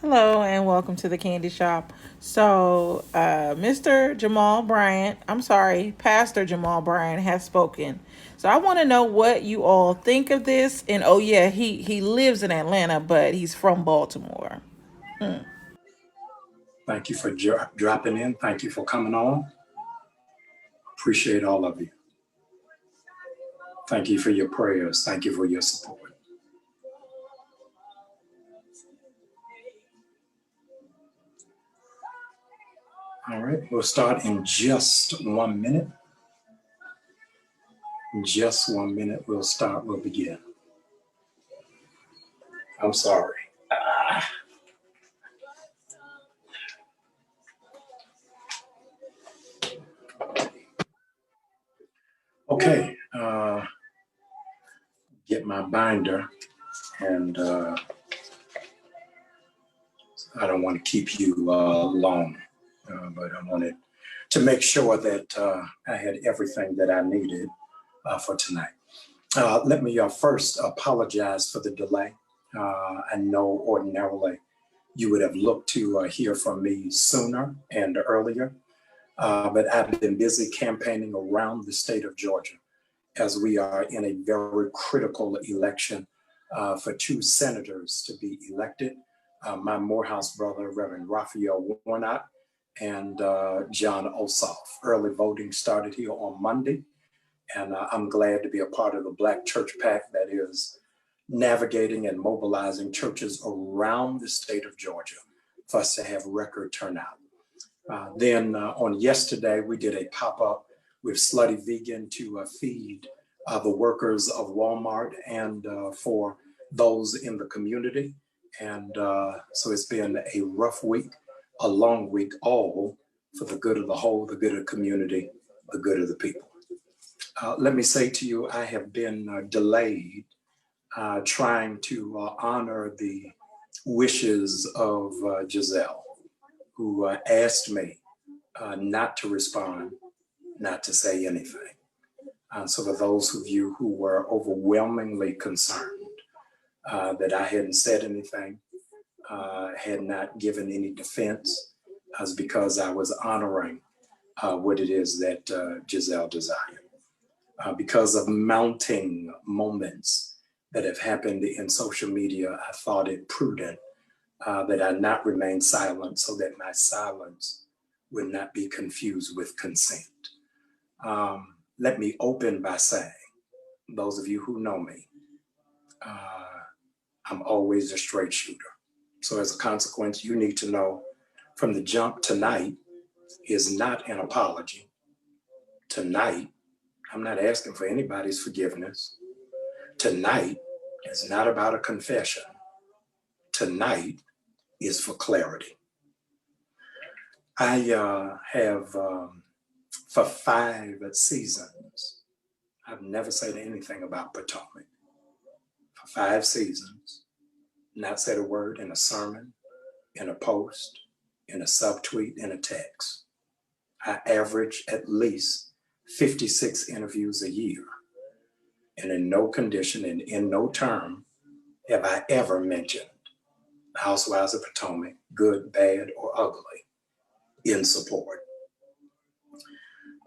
Hello and welcome to the candy shop. Mr. Jamal Bryant, I'm sorry, Pastor Jamal Bryant has spoken. So, I want to know what you all think of this. And oh, yeah, he lives in Atlanta, but he's from Baltimore. Thank you for dropping in. Thank you for coming on. Appreciate all of you. Thank you for your prayers. Thank you for your support. All right, we'll start in just 1 minute. In just 1 minute, we'll start, we'll begin. I'm sorry. Okay, get my binder, and I don't want to keep you long, but I wanted to make sure that I had everything that I needed for tonight. Let me first apologize for the delay. I know ordinarily you would have looked to hear from me sooner and earlier, but I've been busy campaigning around the state of Georgia as we are in a very critical election for two senators to be elected. My Morehouse brother, Reverend Raphael Warnock, and John Ossoff. Early voting started here on Monday, and I'm glad to be a part of the Black Church PAC that is navigating and mobilizing churches around the state of Georgia for us to have record turnout. Then on yesterday, we did a pop-up with Slutty Vegan to feed the workers of Walmart and for those in the community. And so it's been a rough week, a long week, all for the good of the whole, the good of the community, the good of the people. Let me say to you, I have been delayed trying to honor the wishes of Gizelle, who asked me not to respond, not to say anything. So for those of you who were overwhelmingly concerned that I hadn't said anything, had not given any defense, was because I was honoring what it is that Gizelle desired. Because of mounting moments that have happened in social media, I thought it prudent that I not remain silent so that my silence would not be confused with consent. Let me open by saying, those of you who know me, I'm always a straight shooter. So as a consequence, you need to know from the jump, tonight is not an apology. Tonight, I'm not asking for anybody's forgiveness. Tonight is not about a confession. Tonight is for clarity. I have, for 5 seasons, I've never said anything about Potomac. For 5 seasons, not said a word in a sermon, in a post, in a subtweet, in a text. I average at least 56 interviews a year. And in no condition and in no term have I ever mentioned Housewives of Potomac, good, bad, or ugly, in support.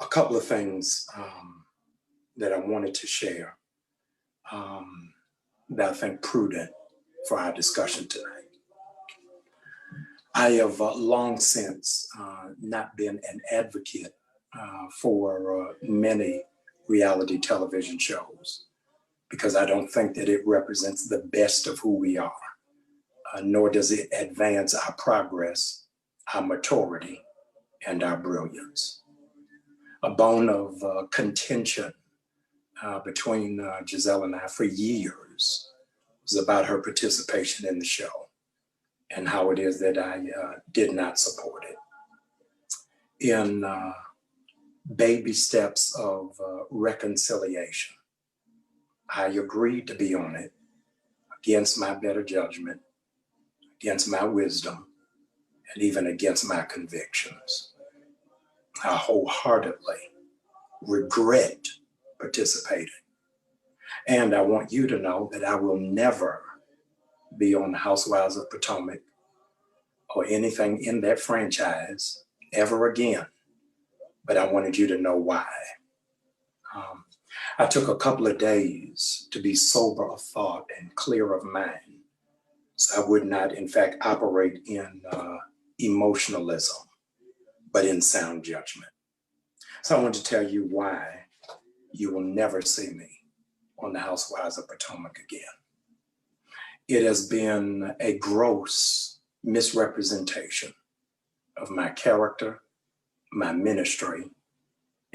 A couple of things that I wanted to share that I think prudent for our discussion tonight. I have long since not been an advocate for many reality television shows because I don't think that it represents the best of who we are, nor does it advance our progress, our maturity, and our brilliance. A bone of contention between Gizelle and I for years was about her participation in the show and how it is that I did not support it. In baby steps of reconciliation, I agreed to be on it against my better judgment, against my wisdom, and even against my convictions. I wholeheartedly regret participating. And I want you to know that I will never be on the Housewives of Potomac or anything in that franchise ever again, but I wanted you to know why. I took a couple of days to be sober of thought and clear of mind, so I would not, in fact, operate in emotionalism, but in sound judgment. So I want to tell you why you will never see me on the Housewives of Potomac again. It has been a gross misrepresentation of my character, my ministry,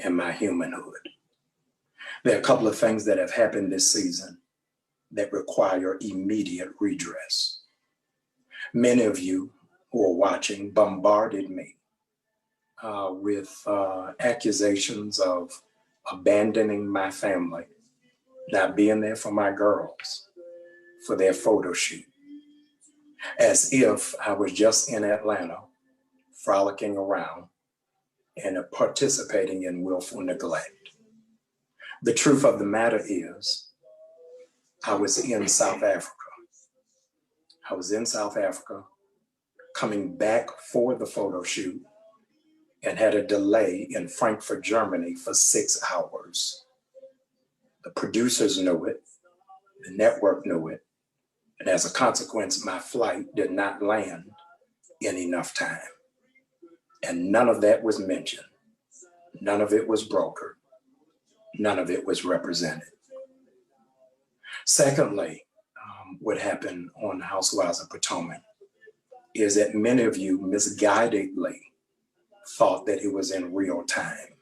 and my humanhood. There are a couple of things that have happened this season that require immediate redress. Many of you who are watching bombarded me with accusations of abandoning my family, not being there for my girls, for their photo shoot, as if I was just in Atlanta, frolicking around and participating in willful neglect. The truth of the matter is, I was in South Africa. I was in South Africa, coming back for the photo shoot, and had a delay in Frankfurt, Germany for 6 hours. The producers knew it, the network knew it, and as a consequence, my flight did not land in enough time. And none of that was mentioned. None of it was brokered. None of it was represented. Secondly, what happened on the Housewives of Potomac is that many of you misguidedly thought that it was in real time.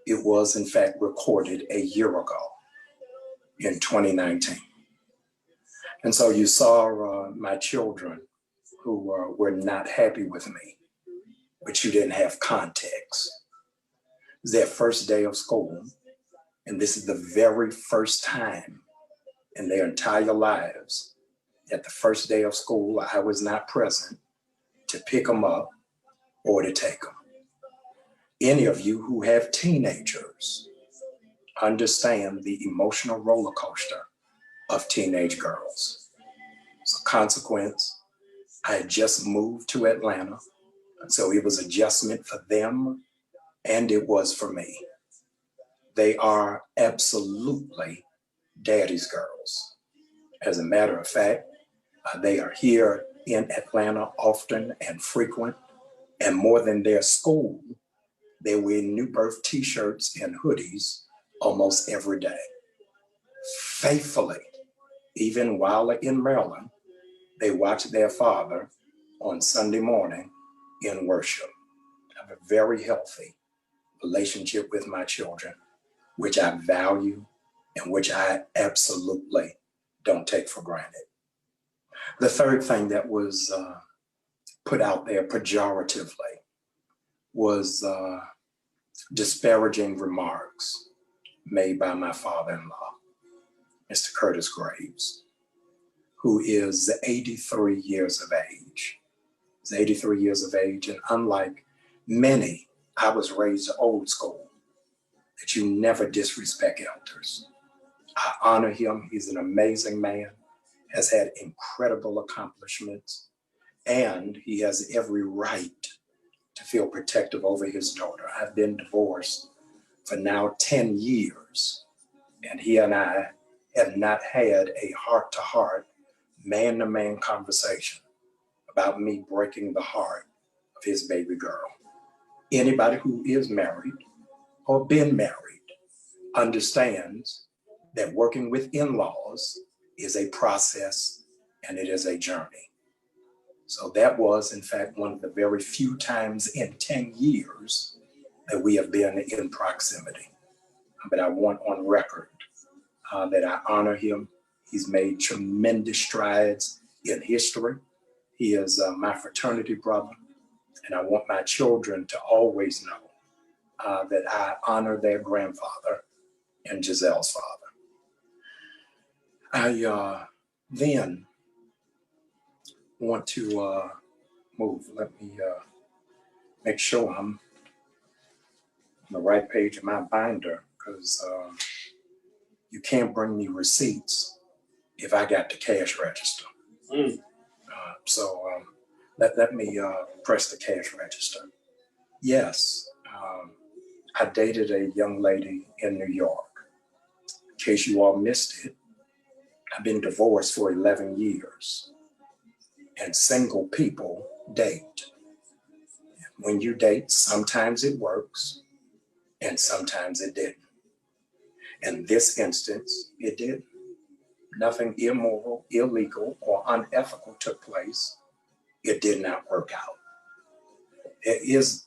It was, in fact, recorded a year ago in 2019. And so you saw my children who were not happy with me, but you didn't have context. It was their first day of school, and this is the very first time in their entire lives that the first day of school I was not present to pick them up or to take them. Any of you who have teenagers understand the emotional roller coaster of teenage girls. So consequence, I had just moved to Atlanta, so it was adjustment for them and it was for me. They are absolutely daddy's girls. As a matter of fact, they are here in Atlanta often and frequent, and more than their school, they wear new birth t-shirts and hoodies almost every day. Faithfully, even while in Maryland, they watch their father on Sunday morning in worship. I have a very healthy relationship with my children, which I value and which I absolutely don't take for granted. The third thing that was put out there pejoratively was disparaging remarks made by my father-in-law, Mr. Curtis Graves, who is 83 years of age. He's 83 years of age, and unlike many, I was raised old school, that you never disrespect elders. I honor him. He's an amazing man, has had incredible accomplishments, and he has every right to feel protective over his daughter. I've been divorced for now 10 years, and he and I have not had a heart-to-heart, man-to-man conversation about me breaking the heart of his baby girl. Anybody who is married or been married understands that working with in-laws is a process and it is a journey. So that was, in fact, one of the very few times in 10 years that we have been in proximity. But I want on record that I honor him. He's made tremendous strides in history. He is my fraternity brother, and I want my children to always know that I honor their grandfather and Gizelle's father. I then want to move. Let me make sure I'm on the right page of my binder, because you can't bring me receipts if I got the cash register. So Let me press the cash register. Yes, I dated a young lady in New York. In case you all missed it, I've been divorced for 11 years, and single people date. When you date, sometimes it works and sometimes it didn't. In this instance, it didn't. Nothing immoral, illegal, or unethical took place. It did not work out. There is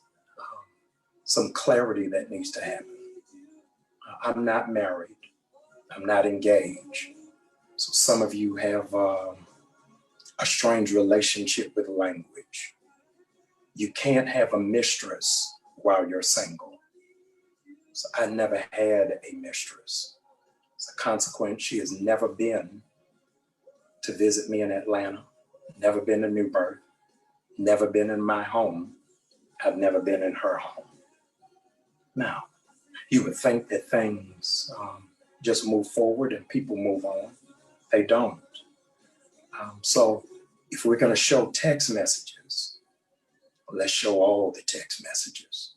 some clarity that needs to happen. I'm not married. I'm not engaged. So some of you have a strange relationship with language. You can't have a mistress while you're single. So I never had a mistress. As a consequence, she has never been to visit me in Atlanta, never been to Newburgh, never been in my home. I've never been in her home. Now, you would think that things just move forward and people move on. They don't. So if we're going to show text messages, let's show all the text messages.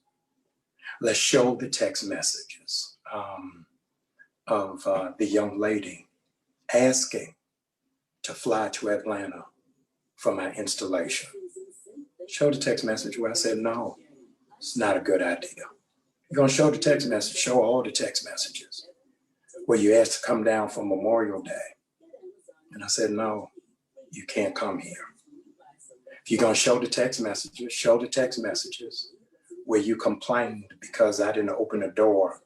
Let's show the text messages of the young lady asking to fly to Atlanta for my installation. Show the text message where I said, no, it's not a good idea. You're going to show the text message, show all the text messages where you asked to come down for Memorial Day. And I said, no, you can't come here. If you're going to show the text messages where you complained because I didn't open the door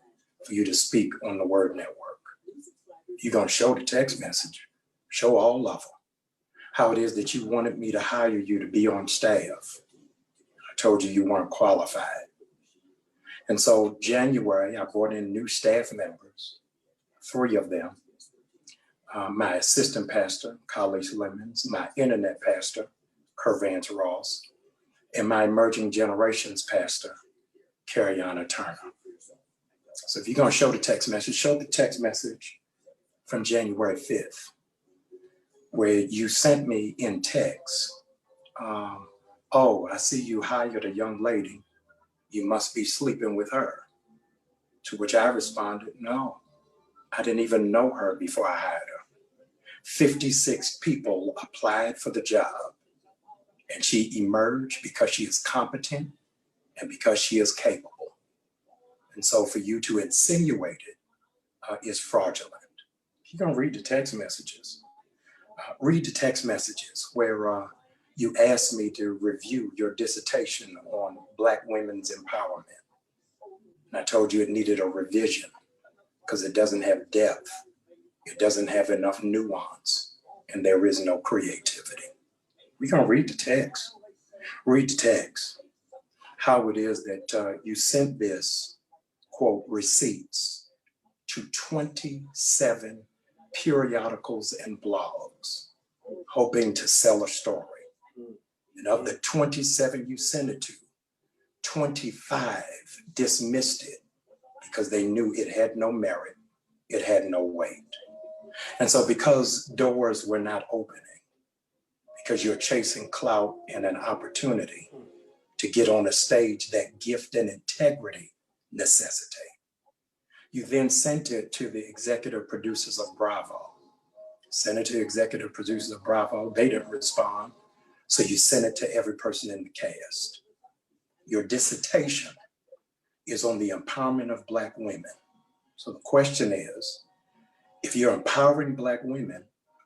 for you to speak on the Word Network. You're going to show the text message, show all of them, how it is that you wanted me to hire you to be on staff. I told you weren't qualified. And so January, I brought in new staff members, 3 of them. My assistant pastor, Collis Lemons, my internet pastor, Curvance Ross, and my emerging generations pastor, Cariana Turner. So if you're going to show the text message, show the text message from January 5th, where you sent me in text, oh, I see you hired a young lady. You must be sleeping with her. To which I responded, no, I didn't even know her before I hired her. 56 people applied for the job, and she emerged because she is competent and because she is capable. And so for you to insinuate it is fraudulent. You're going to read the text messages. Read the text messages where you asked me to review your dissertation on Black women's empowerment. And I told you it needed a revision because it doesn't have depth. It doesn't have enough nuance, and there is no creativity. We're going to read the text. Read the text. How it is that you sent this, quote, receipts to 27 periodicals and blogs, hoping to sell a story. And of the 27 you sent it to, 25 dismissed it because they knew it had no merit, it had no weight. And so because doors were not opening, because you're chasing clout and an opportunity to get on a stage that gift and integrity necessitate, you then sent it to the executive producers of Bravo. Sent it to executive producers of Bravo, they didn't respond. So you sent it to every person in the cast. Your dissertation is on the empowerment of Black women. So the question is, if you're empowering Black women,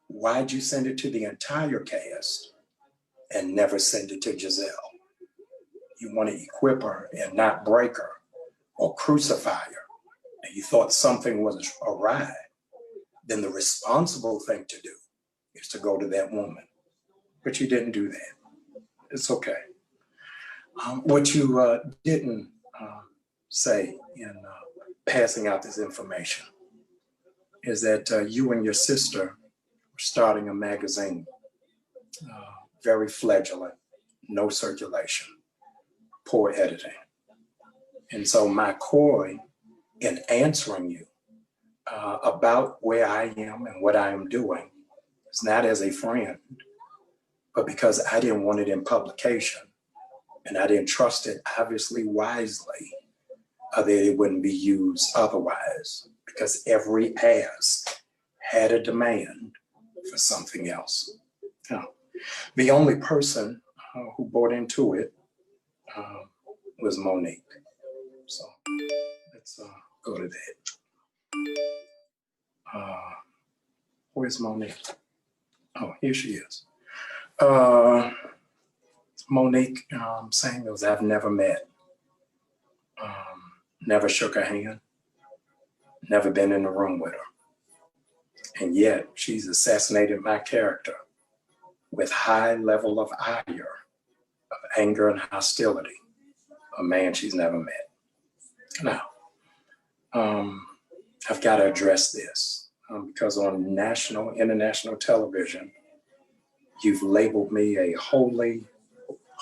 why'd you send it to the entire cast and never send it to Gizelle? You want to equip her and not break her or crucify her, and you thought something was awry, then the responsible thing to do is to go to that woman. But you didn't do that. It's okay. What you didn't say in passing out this information is that you and your sister were starting a magazine, very fledgling, no circulation, poor editing. And so my coy in answering you about where I am and what I am doing is not as a friend, but because I didn't want it in publication and I didn't trust it, obviously wisely, that it wouldn't be used otherwise, because every ask had a demand for something else. Now, the only person who bought into it was Monique. So let's go to that. Where's Monique? Oh, here she is. Monique Samuels, I've never met, never shook her hand, never been in the room with her. And yet she's assassinated my character with high level of ire, of anger and hostility, a man she's never met. Now, I've got to address this because on national, international television, you've labeled me a holy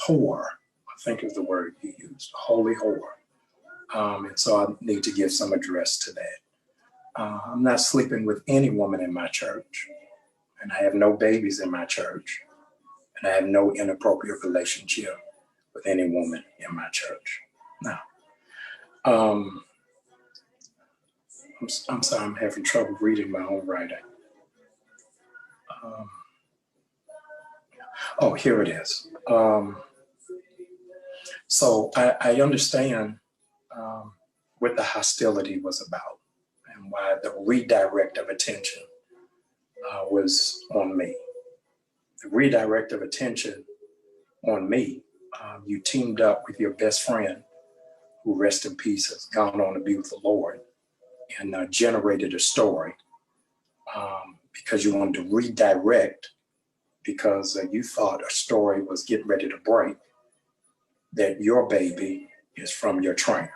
whore, I think is the word you used, holy whore. And so I need to give some address to that. I'm not sleeping with any woman in my church, and I have no babies in my church, and I have no inappropriate relationship with any woman in my church. Now, I'm sorry, I'm having trouble reading my own writing. Oh, here it is. So I understand what the hostility was about and why the redirect of attention was on me. The redirect of attention on me, you teamed up with your best friend, who rest in peace has gone on to be with the Lord, and generated a story because you wanted to redirect because you thought a story was getting ready to break, that your baby is from your trainer.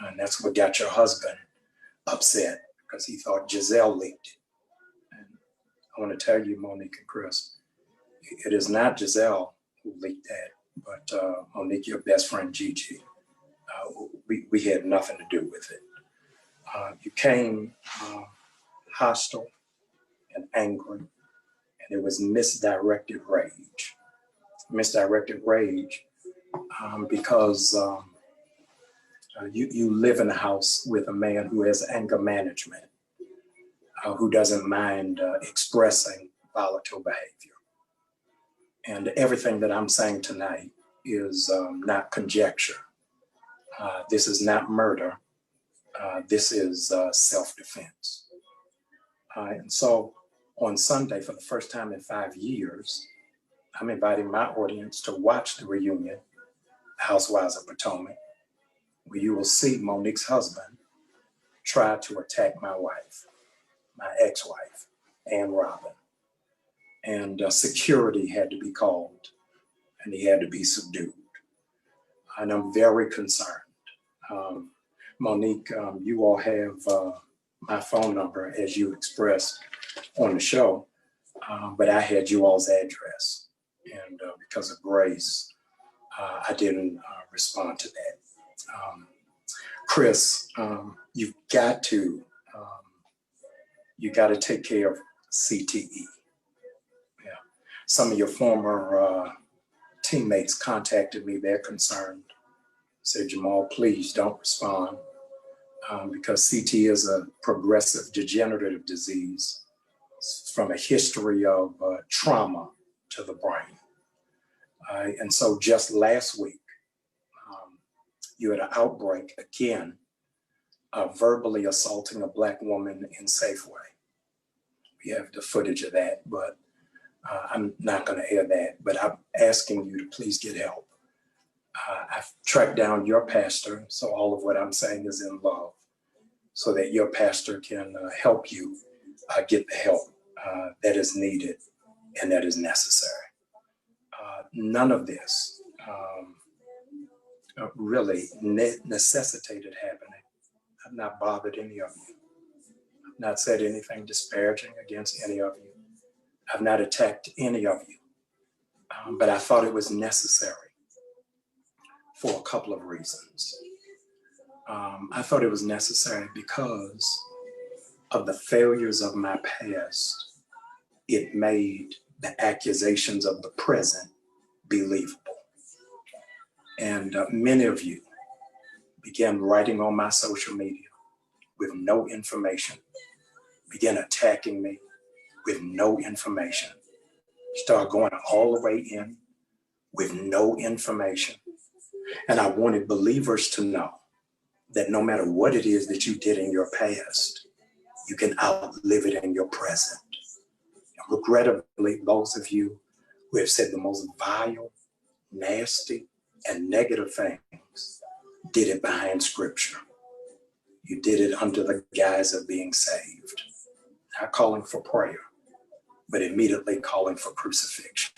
And that's what got your husband upset because he thought Gizelle leaked it. And I want to tell you, Monique and Chris, it is not Gizelle who leaked that, but Monique, your best friend, Gigi. We had nothing to do with it. You came hostile and angry, and it was misdirected rage. Misdirected rage because you live in a house with a man who has anger management, who doesn't mind expressing volatile behavior. And everything that I'm saying tonight is not conjecture. This is not murder. This is self-defense. And so on Sunday, for the first time in 5 years, I'm inviting my audience to watch the reunion, Housewives of Potomac, where you will see Monique's husband try to attack my wife, my ex-wife, Ann Robin. And security had to be called, and he had to be subdued. And I'm very concerned. Monique, you all have my phone number as you expressed on the show, but I had you all's address. And because of grace, I didn't respond to that. Chris, you've got to take care of CTE. Yeah. Some of your former teammates contacted me. They're concerned. Said, Jamal, please don't respond because CTE is a progressive degenerative disease from a history of trauma to the brain. And so just last week, you had an outbreak again, verbally assaulting a Black woman in Safeway. We have the footage of that, but I'm not going to air that. But I'm asking you to please get help. I've tracked down your pastor, so all of what I'm saying is in love, so that your pastor can help you get the help that is needed and that is necessary. None of this really necessitated happening. I've not bothered any of you. I've not said anything disparaging against any of you. I've not attacked any of you. But I thought it was necessary for a couple of reasons. I thought it was necessary because of the failures of my past. It made the accusations of the present believable. And many of you began writing on my social media with no information, began attacking me with no information, start going all the way in with no information. And I wanted believers to know that no matter what it is that you did in your past, you can outlive it in your present. And regrettably, those of you who have said the most vile, nasty, and negative things did it behind scripture. You did it under the guise of being saved, not calling for prayer, but immediately calling for crucifixion.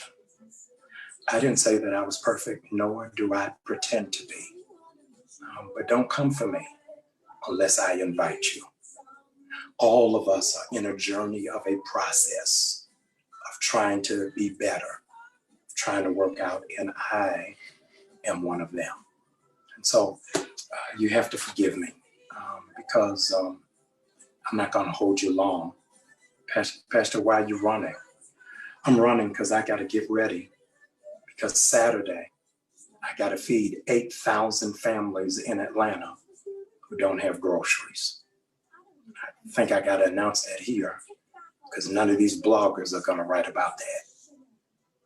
I didn't say that I was perfect, nor do I pretend to be. But don't come for me unless I invite you. All of us are in a journey of a process of trying to be better, trying to work out, and I am one of them. And so you have to forgive me because I'm not going to hold you long. Pastor, why are you running? I'm running because I got to get ready, because Saturday I got to feed 8,000 families in Atlanta who don't have groceries. I think I got to announce that here because none of these bloggers are going to write about that.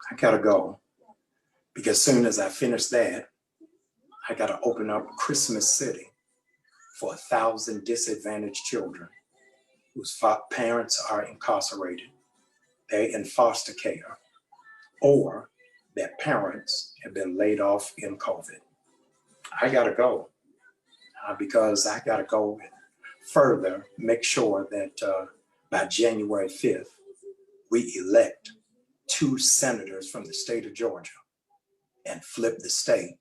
I got to go because as soon as I finish that, I got to open up Christmas City for 1,000 disadvantaged children whose parents are incarcerated, they're in foster care, or their parents have been laid off in COVID. I got to go because I got to go further, make sure that by January 5th, we elect 2 senators from the state of Georgia and flip the state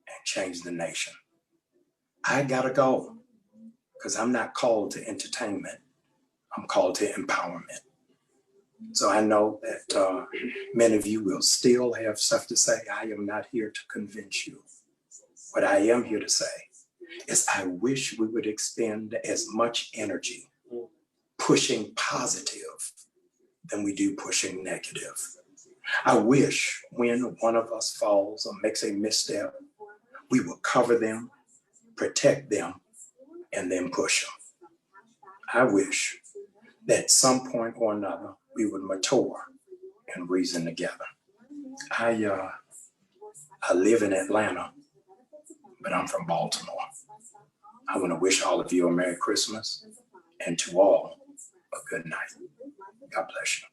and change the nation. I got to go because I'm not called to entertainment. I'm called to empowerment. So I know that many of you will still have stuff to say. I am not here to convince you. What I am here to say is I wish we would expend as much energy pushing positive than we do pushing negative. I wish when one of us falls or makes a misstep, we will cover them, protect them, and then push them. I wish that at some point or another, we would mature and reason together. I live in Atlanta, but I'm from Baltimore. I want to wish all of you a Merry Christmas and to all a good night. God bless you.